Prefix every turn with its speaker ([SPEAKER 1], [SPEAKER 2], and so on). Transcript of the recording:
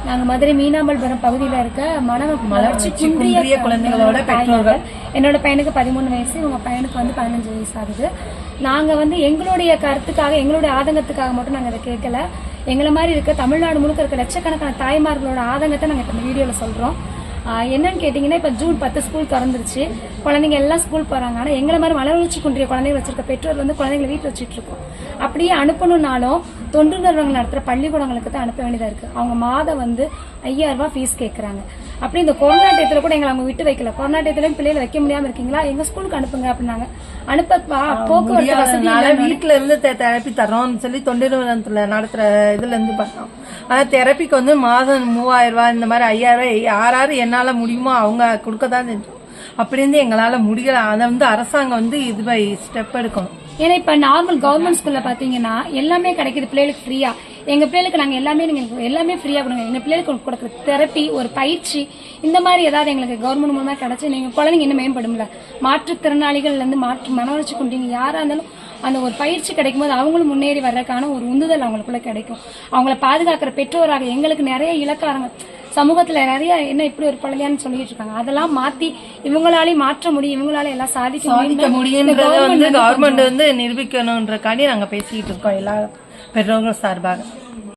[SPEAKER 1] நாங்கள் மதுரை மீனாம்பல்புரம் பகுதியில் இருக்க மலர்ச்சி குன்றிய குழந்தைகளோட பெற்றோர்கள். என்னோட பையனுக்கு 13 வயசு, இவங்க பையனுக்கு வந்து 15 வயசு ஆகுது. நாங்கள் வந்து எங்களுடைய கருத்துக்காக, எங்களுடைய ஆதங்கத்துக்காக மட்டும் நாங்கள் அதை கேட்கல. எங்களை மாதிரி இருக்க தமிழ்நாடு முழுக்க இருக்க லட்சக்கணக்கான தாய்மார்களோட ஆதங்கத்தை நாங்கள் இப்போ இந்த வீடியோவில் சொல்கிறோம். என்னன்னு கேட்டிங்கன்னா, இப்போ ஜூன் 10 ஸ்கூல் திறந்துருச்சு, குழந்தைங்க எல்லாம் ஸ்கூல் போகிறாங்க. ஆனால் எங்களை மாதிரி மலர்ச்சி குன்றிய குழந்தைகள் வச்சிருக்க பெற்றோர் வந்து குழந்தைங்களை வீட்டில் வச்சுட்டு இருக்கோம். அப்படியே அனுப்பணும்னாலும் தொண்டு நிறுவனங்கள் நடத்துகிற பள்ளிக்கூடங்களுக்கு தான் அனுப்ப வேண்டியதாக இருக்குது. அவங்க மாதம் வந்து 5000 ரூபாய் ஃபீஸ் கேட்குறாங்க. அப்படி இந்த கொரோனா டயத்தில் கூட எங்களை அவங்க விட்டு வைக்கல. கொரோனா டயத்துலையும் பிள்ளைகளை வைக்க முடியாமல் இருக்கீங்களா, எங்கள் ஸ்கூலுக்கு அனுப்புங்க அப்படின்னாங்க. அனுப்ப போக்குவரத்து வசதி
[SPEAKER 2] வீட்டில் இருந்து தெரப்பி தரோம்னு சொல்லி தொண்டு நிறுவனத்தில் நடத்துகிற இதுல இருந்து பார்த்தோம். ஆனால் தெரப்பிக்கு வந்து மாதம் 3000 ரூபாய், இந்த மாதிரி 5000 ரூபாய் யாராரு என்னால் முடியுமோ அவங்க கொடுக்க தான் செஞ்சோம். அப்படி இருந்து எங்களால் முடியல. அதை வந்து அரசாங்கம் வந்து இது பை ஸ்டெப் எடுக்கணும்.
[SPEAKER 1] ஏன்னா இப்ப நார்மல் கவர்மெண்ட் ஸ்கூல்ல பாத்தீங்கன்னா எல்லாமே கிடைக்குது பிள்ளைகளுக்கு ஃப்ரீயா. எங்க பிள்ளைகளுக்கு நாங்க எல்லாமே ஃப்ரீயா கொடுங்க. எங்க பிள்ளைகளுக்கு கொடுக்குற தெரப்பி, ஒரு பயிற்சி, இந்த மாதிரி ஏதாவது எங்களுக்கு கவர்மெண்ட் மூலமா கிடைச்சு நீங்க குழந்தைங்க இன்னும் மேம்படும்ல. மாற்றுத்திறனாளிகள்ல இருந்து மனவளர்ச்சி கொண்டீங்க யாரா இருந்தாலும் அந்த ஒரு பயிற்சி கிடைக்கும் போது அவங்களும் முன்னேறி வர்றதுக்கான ஒரு உந்துதல் அவங்களுக்குள்ள கிடைக்கும். அவங்கள பாதுகாக்கிற பெற்றோராக எங்களுக்கு நிறைய இலக்காரங்க சமூகத்துல நிறைய என்ன இப்படி ஒரு குழந்தையான்னு சொல்லிட்டு இருக்காங்க. அதெல்லாம் மாத்தி இவங்களாலையும் மாற்ற முடியும், இவங்களால எல்லாம் சாதிக்க
[SPEAKER 2] முடியும்ன்றத வந்து கவர்மெண்ட் வந்து நிரூபிக்கணும்ன்றக்காண்டி நாங்க பேசிக்கிட்டு இருக்கோம் எல்லா பெற்றோர்கள் சார்பாக.